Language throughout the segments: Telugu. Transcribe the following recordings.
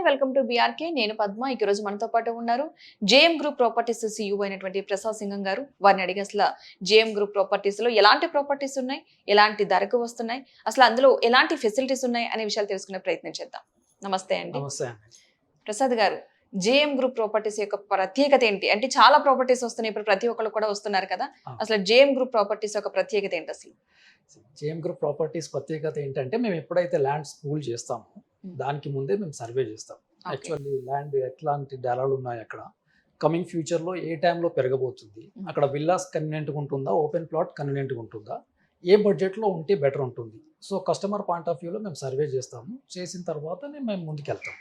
Welcome to BRK. నేను పద్మ. ఈ రోజు మనతో పాటు ఉన్నారు జేఎం గ్రూప్ ప్రాపర్టీస్ CEO అయినటువంటి ప్రసాద్ సింగం గారు. వారిని అడిగి అసలు జేఎం గ్రూప్ ప్రాపర్టీస్ లో ఎలాంటి ప్రాపర్టీస్ ఉన్నాయి, ఎలాంటి ధరకు వస్తున్నాయి, అసలు అందులో ఎలాంటి ఫెసిలిటీస్ ఉన్నాయి అనే విషయాలు తెలుసుకునే ప్రయత్నం చేద్దాం. నమస్తే అండి. ప్రసాద్ గారు, జేఎం గ్రూప్ ప్రాపర్టీస్ యొక్క ప్రత్యేకత ఏంటి? అంటే చాలా ప్రాపర్టీస్ వస్తున్నాయి, ఇప్పుడు ప్రతి ఒక్కరు కూడా వస్తున్నారు కదా. అసలు జేఎం గ్రూప్ ప్రాపర్టీస్ యొక్క ప్రత్యేకత ఏంటి అసలు? జేఎం గ్రూప్ ప్రాపర్టీస్ ప్రత్యేకత ఏంటంటే, మేము ఎప్పుడైతే ల్యాండ్ పూల్ చేస్తామో దానికి ముందే మేము సర్వే చేస్తాం. యాక్చువల్లీ ల్యాండ్ ఎట్లాంటి డాలాలు ఉన్నాయి, అక్కడ కమింగ్ ఫ్యూచర్లో ఏ టైంలో పెరగబోతుంది, అక్కడ విల్లాస్ కన్వీనియంట్గా ఉంటుందా, ఓపెన్ ప్లాట్ కన్వీనియంట్గా ఉంటుందా, ఏ బడ్జెట్లో ఉంటే బెటర్ ఉంటుంది. సో కస్టమర్ పాయింట్ ఆఫ్ వ్యూలో మేము సర్వే చేస్తాము. చేసిన తర్వాత మేము ముందుకెళ్తాం.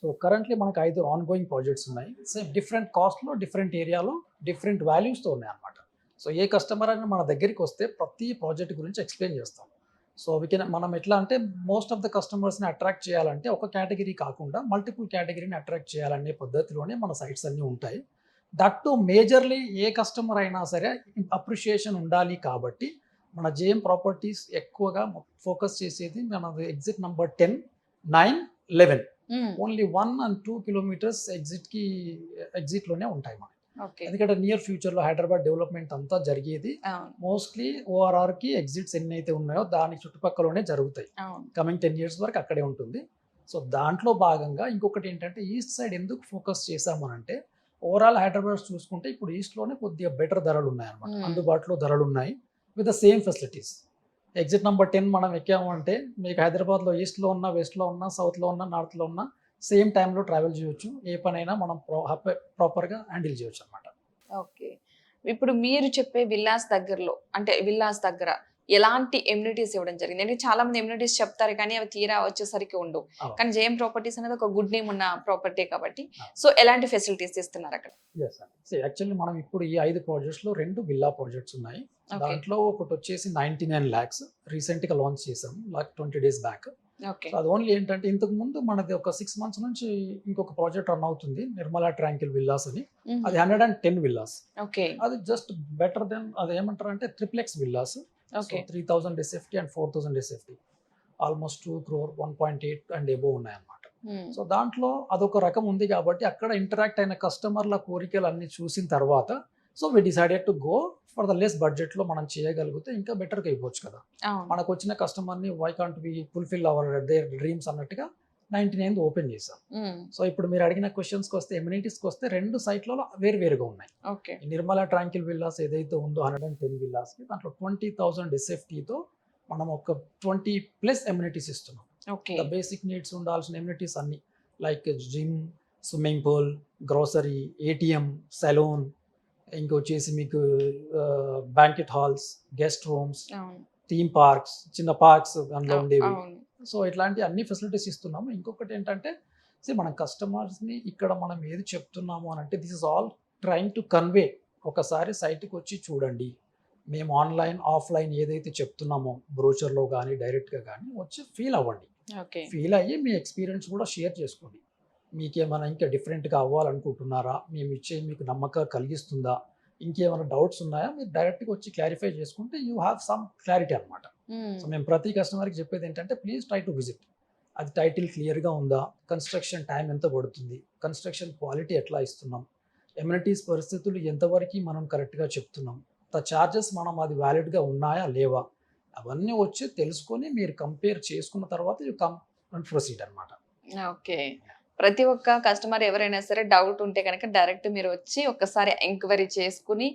సో కరెంట్లీ మనకు 5 ఆన్గోయింగ్ ప్రాజెక్ట్స్ ఉన్నాయి. సేమ్ డిఫరెంట్ కాస్ట్లో, డిఫరెంట్ ఏరియాలో, డిఫరెంట్ వాల్యూస్తో ఉన్నాయి అన్నమాట. సో ఏ కస్టమర్ అయినా మన దగ్గరికి వస్తే ప్రతి ప్రాజెక్ట్ గురించి ఎక్స్ప్లెయిన్ చేస్తాం. సో మనం ఎట్లా అంటే, మోస్ట్ ఆఫ్ ద కస్టమర్స్ని అట్రాక్ట్ చేయాలంటే ఒక కేటగిరీ కాకుండా మల్టిపుల్ కేటగిరీని అట్రాక్ట్ చేయాలనే పద్ధతిలోనే మన సైట్స్ అన్నీ ఉంటాయి. That to majorly A customer అయినా సరే అప్రిషియేషన్ ఉండాలి కాబట్టి మన జేఎం ప్రాపర్టీస్ ఎక్కువగా ఫోకస్ చేసేది మన exit number 10, 9, 11 only 1 and 2 kilometres ఎగ్జిట్లోనే ఉంటాయి మనకి. ఎందుకంటే నియర్ ఫ్యూచర్లో హైదరాబాద్ డెవలప్మెంట్ అంతా జరిగేది మోస్ట్లీ ఓఆర్ఆర్కి ఎగ్జిట్స్ ఎన్ని అయితే ఉన్నాయో దాని చుట్టుపక్కలనే జరుగుతాయి. కమింగ్ 10 years వరకు అక్కడే ఉంటుంది. సో దాంట్లో భాగంగా ఇంకొకటి ఏంటంటే, ఈస్ట్ సైడ్ ఎందుకు ఫోకస్ చేసామనంటే, ఓవరాల్ హైదరాబాద్ చూసుకుంటే ఇప్పుడు ఈస్ట్లోనే కొద్దిగా బెటర్ ధరలు ఉన్నాయి అన్నమాట. అందుబాటులో ధరలు ఉన్నాయి with the same facilities. Exit number 10 మనం ఎక్కాము అంటే మీకు హైదరాబాద్లో ఈస్ట్లో ఉన్న, వెస్ట్లో ఉన్న, సౌత్లో ఉన్న, నార్త్లో ఉన్న సేమ్ టైంలో ట్రావెల్ చేయొచ్చు. ఏ పనైనా మనం ప్రాపర్గా హ్యాండిల్ చేయొచ్చు అనమాట. ఓకే, ఇప్పుడు మీరు చెప్పే విల్లాస్ దగ్గరలో, అంటే విల్లాస్ దగ్గర ఎలాంటి ఎమ్యూనిటీస్ ఇవ్వడం జరిగింది? అంటే చాలా మంది ఎమ్యూనిటీస్ చెప్తారు కానీ అవి తీరా వచ్చేసరికి ఉండవు. కానీ జేఎం ప్రాపర్టీస్ అనేది ఒక గుడ్ నేమ్ ఉన్న ప్రాపర్టీ కాబట్టి, సో ఎలాంటి ఫెసిలిటీస్ ఇస్తున్నారు అక్కడ? యాక్చువల్లీ మనం ఇప్పుడు ఈ 5 ప్రాజెక్ట్స్లో 2 విల్లా ప్రాజెక్ట్స్ ఉన్నాయి. దాంట్లో ఒకటి వచ్చేసి 99 lakhs రీసెంట్గా లాంచ్ చేసాం, 20 days బ్యాక్. అది ఓన్లీ ఏంటంటే, ఇంతకు ముందు మనది ఒక 6 months నుంచి ఇంకొక ప్రాజెక్ట్ రన్ అవుతుంది, నిర్మలా ట్రాంకిల్ విల్లాస్ అని. అది 110 villas. అది జస్ట్ బెటర్ దెన్, అది ఏమంటారు అంటే triplex villas. 3000 SFT and 4000 SFT, almost 2 crore, 1.8 and above ఉన్నాయి అన్నమాట. సో దాంట్లో అదొక రకం ఉంది కాబట్టి అక్కడ ఇంటరాక్ట్ అయిన కస్టమర్ల కోరికలు అన్ని చూసిన తర్వాత, so we decided to go for the less బడ్జెట్లో మనం చేయగలిగితే ఇంకా బెటర్గా అయిపోవచ్చు కదా. మనకు వచ్చిన కస్టమర్ని why can't we fulfil our their dreams అన్నట్టుగా 99 ఓపెన్ చేసాం. సో ఇప్పుడు మీరు అడిగిన క్వశ్చన్స్కి వస్తే, ఎమ్యూనిటీస్కి వస్తే 2 సైట్లలో వేరువేరుగా ఉన్నాయి. నిర్మలా ట్రాంకిల్ విల్లాస్ ఏదైతే ఉందో 110 villasకి, దాంట్లో 20,000 SFTతో మనం ఒక 20+ ఎమ్యూనిటీస్ ఇస్తున్నాం. బేసిక్ నీడ్స్ ఉండాల్సిన ఎమ్యూనిటీస్ అన్ని, like gym, swimming pool, grocery, ATM, salon, ఇంకొచ్చేసి మీకు banquet halls, guest rooms, theme parks, చిన్న పార్క్స్ అందులో ఉండేవి. సో ఇట్లాంటి అన్ని ఫెసిలిటీస్ ఇస్తున్నాము. ఇంకొకటి ఏంటంటే, మనం కస్టమర్స్ని ఇక్కడ మనం ఏది చెప్తున్నాము అని అంటే, this is all trying to convey. ఒకసారి సైట్కి వచ్చి చూడండి, మేము ఆన్లైన్, ఆఫ్లైన్ ఏదైతే చెప్తున్నామో బ్రోచర్లో కానీ డైరెక్ట్గా కానీ వచ్చి ఫీల్ అవ్వండి. ఫీల్ అయ్యి మీ ఎక్స్పీరియన్స్ కూడా షేర్ చేసుకోండి. మీకేమైనా ఇంకా డిఫరెంట్గా అవ్వాలనుకుంటున్నారా, మేము ఇచ్చే మీకు నమ్మకం కలిగిస్తుందా, ఇంకేమైనా డౌట్స్ ఉన్నాయా, మీరు డైరెక్ట్గా వచ్చి క్లారిఫై చేసుకుంటే యూ హ్యావ్ సమ్ క్లారిటీ అనమాట. సో మేము ప్రతి కస్టమర్కి చెప్పేది ఏంటంటే, ప్లీజ్ ట్రై టు విజిట్. అది టైటిల్ క్లియర్గా ఉందా, కన్స్ట్రక్షన్ టైం ఎంత పడుతుంది, కన్స్ట్రక్షన్ క్వాలిటీ ఎట్లా ఇస్తున్నాం, ఎమ్యూనిటీస్ పరిస్థితులు ఎంతవరకు మనం కరెక్ట్గా చెప్తున్నాం, చార్జెస్ మనం అది వ్యాలిడ్గా ఉన్నాయా లేవా, అవన్నీ వచ్చి తెలుసుకొని మీరు కంపేర్ చేసుకున్న తర్వాత యూ కమ్ అండ్ ప్రొసీడ్ అనమాట. ఓకే, ప్రతి ఒక్క కస్టమర్ ఎవరైనా సరే డౌట్ ఉంటే కనుక డైరెక్ట్ మీరు వచ్చి ఒక్కసారి ఎంక్వైరీ చేసుకుని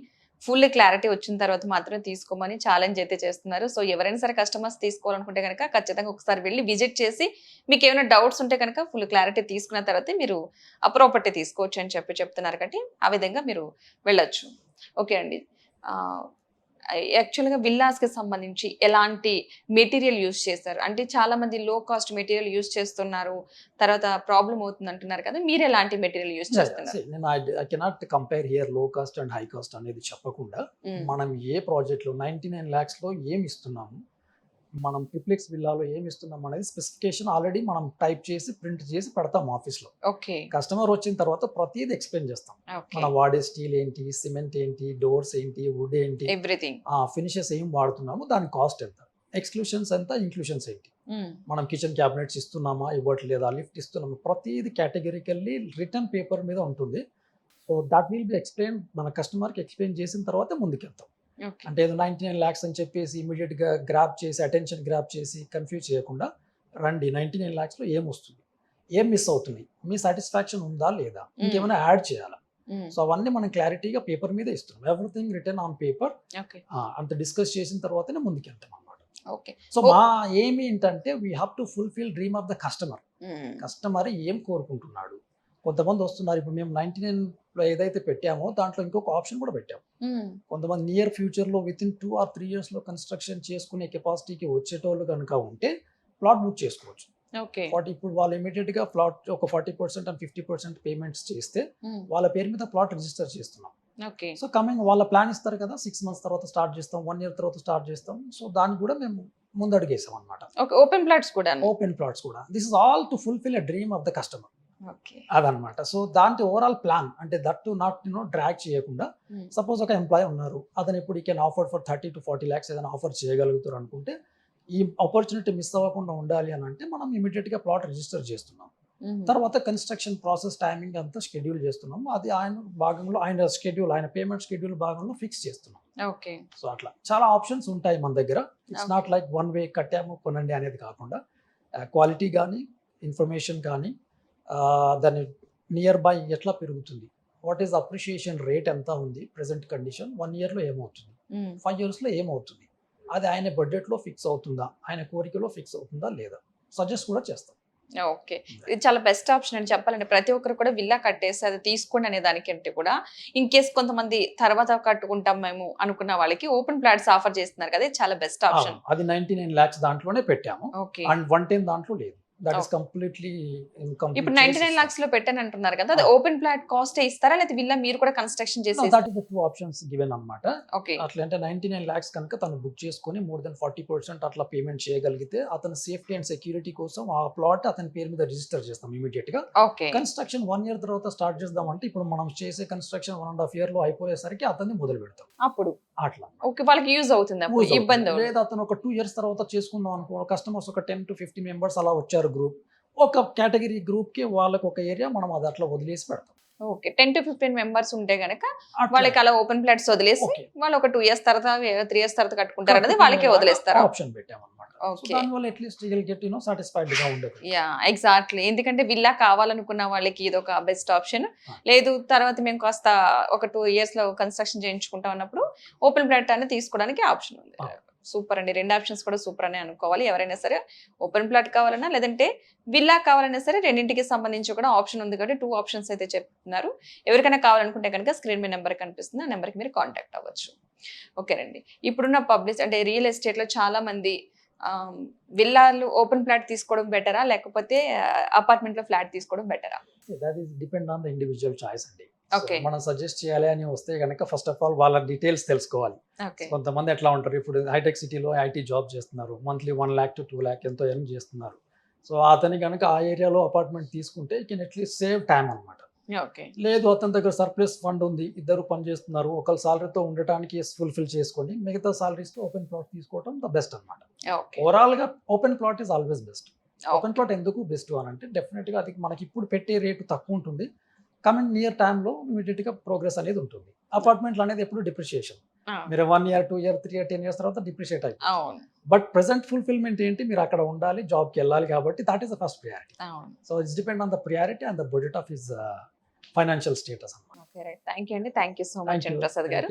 ఫుల్ క్లారిటీ వచ్చిన తర్వాత మాత్రమే తీసుకోమని ఛాలెంజ్ అయితే చేస్తున్నారు. సో ఎవరైనా సరే కస్టమర్స్ తీసుకోవాలనుకుంటే కనుక ఖచ్చితంగా ఒకసారి వెళ్ళి విజిట్ చేసి మీకు ఏమైనా డౌట్స్ ఉంటే కనుక ఫుల్ క్లారిటీ తీసుకున్న తర్వాత మీరు ఆ ప్రాపర్టీ తీసుకోవచ్చు అని చెప్తున్నారు కాబట్టి ఆ విధంగా మీరు వెళ్ళొచ్చు. ఓకే అండి, యాక్చువల్గా విల్లాస్కి సంబంధించి ఎలాంటి మెటీరియల్ యూజ్ చేస్తారు? అంటే చాలా మంది లో కాస్ట్ మెటీరియల్ యూజ్ చేస్తున్నారు, తర్వాత ప్రాబ్లం అవుతుంది అంటున్నారు కదా, మీరు ఎలాంటి మెటీరియల్ యూజ్ చేస్తున్నారు? నేను ఐ కెనాట్ కంపేర్ హియర్ లో కాస్ట్ అండ్ హై కాస్ట్ అనేది చెప్పకుండా, మనం ఏ ప్రాజెక్ట్లో 99 lakhsలో ఏమి ఇస్తున్నాము, మనం ట్రిప్లెక్స్ విల్లాలో ఏమి ఇస్తున్నాం అనేది స్పెసిఫికేషన్ ఆల్రెడీ మనం టైప్ చేసి ప్రింట్ చేసి పెడతాం ఆఫీస్లో. కస్టమర్ వచ్చిన తర్వాత ప్రతిదీ ఎక్స్ప్లెయిన్ చేస్తాం. మనం వాడే స్టీల్ ఏంటి, సిమెంట్ ఏంటి, డోర్స్ ఏంటి, వుడ్ ఏంటి, ఎవ్రీథింగ్, ఫినిషెస్ ఏం వాడుతున్నాము, దాని కాస్ట్ ఎంత. ఎక్స్క్లూషన్స్ ఎంత, ఇంక్లూషన్స్ ఏంటి, మనం కిచెన్ క్యాబినెట్స్ ఇస్తున్నామా ఇవ్వట్లేదా, లిఫ్ట్ ఇస్తున్నామా, ప్రతిదీ కేటగిరికల్లీ రిటర్న్ పేపర్ మీద ఉంటుంది. So that will be explain, మన కస్టమర్కి ఎక్స్ప్లెయిన్ చేసిన తర్వాత ముందుకెళ్తాం. అంటే ఏదో 99 lakhs అని చెప్పేసి ఇమీడియట్గా గ్రాప్ చేసి అటెన్షన్ గ్రాప్ చేసి కన్ఫ్యూజ్ చేయకుండా రండి, 99 lakhsలో ఏం వస్తుంది, ఏం మిస్ అవుతుంది, మీ సాటిస్ఫాక్షన్ ఉందా లేదా, ఇంకేమైనా యాడ్ చేయాలా, సో అవన్నీ మనం క్లారిటీగా పేపర్ మీద ఇస్తున్నాం. Everything return on paper. అంత డిస్కస్ చేసిన తర్వాతనే ముందుకెళ్తాం అన్నమాట. సో మా ఏమి ఏంటంటే we have to fulfil dream of the customer. Customer ఏం కోరుకుంటున్నాడు. కొంతమంది వస్తున్నారు, ఇప్పుడు మేము 99లో ఏదైతే పెట్టామో దాంట్లో ఇంకొక ఆప్షన్ కూడా పెట్టాము. కొంతమంది నియర్ ఫ్యూచర్లో విత్ ఇన్ 2 or 3 yearsలో కన్స్ట్రక్షన్ చేసుకునే కెపాసిటీకి వచ్చేటోళ్ళు కనుక ఉంటే ప్లాట్ బుక్ చేసుకోవచ్చు. ఇప్పుడు వాళ్ళు ఇమీడియట్ గా ప్లాట్ ఒక 40% and 50% పేమెంట్స్ చేస్తే వాళ్ళ పేరు మీద ప్లాట్ రిజిస్టర్ చేస్తున్నాం. సో కమింగ్ వాళ్ళ ప్లాన్ ఇస్తారు కదా, 6 months తర్వాత స్టార్ట్ చేస్తాం, 1 year తర్వాత స్టార్ట్ చేస్తాం. సో దాన్ని కూడా మేము ముందడుగేసాం అనమాట. ఓపెన్ ప్లాట్స్ కూడా this is all to fulfil a dream of the customer. అదనమాట. సో దాంట్లో ఓవరాల్ ప్లాన్ అంటే దట్ టు నాట్ డ్రాగ్ చేయకుండా, సపోజ్ ఒక ఎంప్లాయీ ఉన్నారు, అతను ఇప్పుడు ఈ can offer for 30 to 40 lakhs ఏదైనా ఆఫర్ చేయగలుగుతారు అనుకుంటే, ఈ ఆపర్చునిటీ మిస్ అవ్వకుండా ఉండాలి అని అంటే మనం ఇమీడియట్ గా ప్లాట్ రిజిస్టర్ చేస్తున్నాం. తర్వాత కన్స్ట్రక్షన్ ప్రాసెస్ టైమింగ్ అంతా షెడ్యూల్ చేస్తున్నాం. అది ఆయన భాగంలో, ఆయన షెడ్యూల్, ఆయన పేమెంట్ షెడ్యూల్ భాగంలో ఫిక్స్ చేస్తున్నాం. సో అట్లా చాలా ఆప్షన్స్ ఉంటాయి మన దగ్గర. It's not like one way కట్టాము కొనండి అనేది కాకుండా, క్వాలిటీ కానీ, ఇన్ఫర్మేషన్ కానీ, దాని నియర్ బై ఎట్లా పెరుగుతుంది, వాట్ ఈస్ అప్రిషియేషన్ రేట్ ఎంత ఉంది ప్రెసెంట్ కండిషన్, 1 yearలో ఏమవుతుంది, 5 yearsలో ఏమవుతుంది, అది ఆయన బడ్జెట్లో ఫిక్స్ అవుతుందా, ఆయన కోరికలో ఫిక్స్ అవుతుందా లేదా, సజెస్ట్ కూడా చేస్తాం. ఓకే, ఇది చాలా బెస్ట్ ఆప్షన్ అని చెప్పాలంటే. ప్రతి ఒక్కరు కూడా విల్లా కట్టేసి అది తీసుకోండి అనే దానికంటే కూడా, ఇన్ కేస్ కొంతమంది తర్వాత కట్టుకుంటాం మేము అనుకున్న వాళ్ళకి ఓపెన్ ప్లాట్స్ ఆఫర్ చేస్తున్నారు కదా, చాలా బెస్ట్ ఆప్షన్. అది 99 lakhs దాంట్లోనే పెట్టాము. అండ్ 110 దాంట్లో లేదు. That is completely incomplete. ఇప్పుడు 99 lakhs లో పెట్టాను అంటున్నారు కదా, అది ఓపెన్ ప్లాట్ కాస్ట్ ఇస్తారా లేదా విల్లా మీరు కూడా కన్స్ట్రక్షన్ చేసి? That is the 2 options given అన్నమాట. అట్లా అంటే 99 lakhs కనుక తను బుక్ చేసుకొని మోర్ దెన్ 40% అట్లా పేమెంట్ చేయగలిగితే, అతని సేఫ్టీ అండ్ సెక్యూరిటీ కోసం ఆ ప్లాట్ అతని పేరు మీద రిజిస్టర్ చేస్తాం ఇమీడియట్ గా. కన్స్ట్రక్షన్ 1 year తర్వాత స్టార్ట్ చేద్దాం అంటే, ఇప్పుడు మనం చేసే కన్స్ట్రక్షన్ 1.5 year లో అయిపోయేసరికి అతన్ని మొదలు పెడతాం. అప్పుడు అట్లా ఓకే, వాళ్ళకి యూజ్ అవుతుంది, ఇబ్బంది లేదా అతను ఒక 2 years తర్వాత చేసుకుందాం అనుకో, కస్టమర్స్ ఒక 10 to 15 members అలా వచ్చారు గ్రూప్, ఒక కేటగిరీ గ్రూప్ కి వాళ్ళకి ఒక ఏరియా మనం అది అట్లా వదిలేసి పెడతాం. ఓకే, 10 to 15 members ఉంటే గనక వాళ్ళకి అలా ఓపెన్ ప్లాట్స్ వదిలేసి వాళ్ళు ఒక 2 years తర్వాత 3 years తర్వాత కట్టుకుంటారు అనేది వాళ్ళకే వదిలేస్తారు. ఆప్షన్ పెట్టాం అన్నమాట. దానివల్ల at least you will get satisfied గా ఉండదు. ఎగ్జాక్ట్లీ. ఎందుకంటే విల్లా కావాలనుకున్న వాళ్ళకి ఇది ఒక బెస్ట్ ఆప్షన్. లేదు తర్వాత మేము కాస్త ఒక 2 years లో కన్స్ట్రక్షన్ చేయించుకుంటాం అన్నప్పుడు ఓపెన్ ప్లాట్ అనేది తీసుకోవడానికి ఆప్షన్ ఉంది. సూపర్ అండి, 2 ఆప్షన్స్ కూడా సూపర్ అనే అనుకోవాలి. ఎవరైనా సరే ఓపెన్ ప్లాట్ కావాలన్నా లేదంటే విల్లా కావాలన్నా సరే రెండింటికి సంబంధించి కూడా ఆప్షన్ ఉంది కాబట్టి 2 options అయితే చెప్తున్నారు. ఎవరికైనా కావాలనుకుంటే కనుక స్క్రీన్ మీద నెంబర్ కనిపిస్తుంది, ఆ నెంబర్కి మీరు కాంటాక్ట్ అవ్వచ్చు. ఓకేనండి, ఇప్పుడున్న పబ్లిక్ అంటే రియల్ ఎస్టేట్లో చాలా మంది విల్లాలు ఓపెన్ ఫ్లాట్ తీసుకోవడం బెటరా లేకపోతే అపార్ట్మెంట్ లో ఫ్లాట్ తీసుకోవడం బెటరా? That is depend on the individual choice అండి. ఓకే, మనం సజెస్ట్ చేయాలి అని వస్తే కనుక ఫస్ట్ ఆఫ్ ఆల్ వాళ్ళ డీటెయిల్స్ తెలుసుకోవాలి. కొంతమంది ఎట్లా ఉంటారు, ఇప్పుడు హైటెక్ సిటీలో ఐటీ జాబ్ చేస్తున్నారు, మంత్లీ 1 lakh to 2 lakh ఎంతో ఎర్న్ చేస్తున్నారు. సో అతని కనుక ఆ ఏరియాలో అపార్ట్మెంట్ తీసుకుంటే కెన్ అట్లీస్ట్ సేవ్ టైం అనమాట. లేదు అతని దగ్గర సర్ప్లస్ ఫండ్ ఉంది, ఇద్దరు పని చేస్తున్నారు, ఒకళ్ళ సాలరీతో ఉండటానికి ఫుల్ఫిల్ చేసుకొని మిగతా సాలరీస్ తో ఓపెన్ ప్లాట్ తీసుకోవడం ద బెస్ట్ అనమాట. ఓవరాల్ గా open plot is always best. Open plot ఎందుకు బెస్ట్ అని అంటే, డెఫినెట్ గా అది మనకి ఇప్పుడు పెట్టే రేటు తక్కువ ఉంటుంది, కమింగ్ నియర్ టైంలో ఇమీడియట్ గా ప్రోగ్రెస్ అనేది ఉంటుంది. అపార్ట్మెంట్లు అనేది ఎప్పుడు డిప్రిషియేషన్, మీరు 1 year 2 year 3 year 10 years తర్వాత డిప్రిషియేట్ అయిపోతుంది. బట్ ప్రెసెంట్ ఫుల్ఫిల్మెంట్ ఏంటి, మీరు అక్కడ ఉండాలి, జాబ్కి వెళ్ళాలి, కాబట్టి that is the first priority. So it's depend on the priority and the budget of his financial status అన్నమాట. ఓకే రైట్, థ్యాంక్ యూ అండి, థ్యాంక్ యూ సో మచ్ అండి ప్రసాద్ గారు.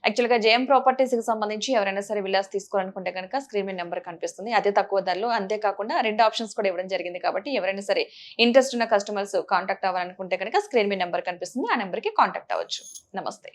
యాక్చువల్గా జేఎం ప్రాపర్టీస్ కి సంబంధించి ఎవరైనా సరే విల్లాస్ తీసుకోవాలనుకుంటే కనుక స్క్రీన్ మీద నెంబర్ కనిపిస్తుంది, అదే తక్కువ ధరలో, అంతేకాకుండా 2 ఆప్షన్స్ కూడా ఇవ్వడం జరిగింది. కాబట్టి ఎవరైనా సరే ఇంట్రెస్ట్ ఉన్న కస్టమర్స్ కాంటాక్ట్ అవ్వాలనుకుంటే కనుక స్క్రీన్ మీద నెంబర్ కనిపిస్తుంది, ఆ నెంబర్కి కాంటాక్ట్ అవ్వచ్చు. నమస్తే.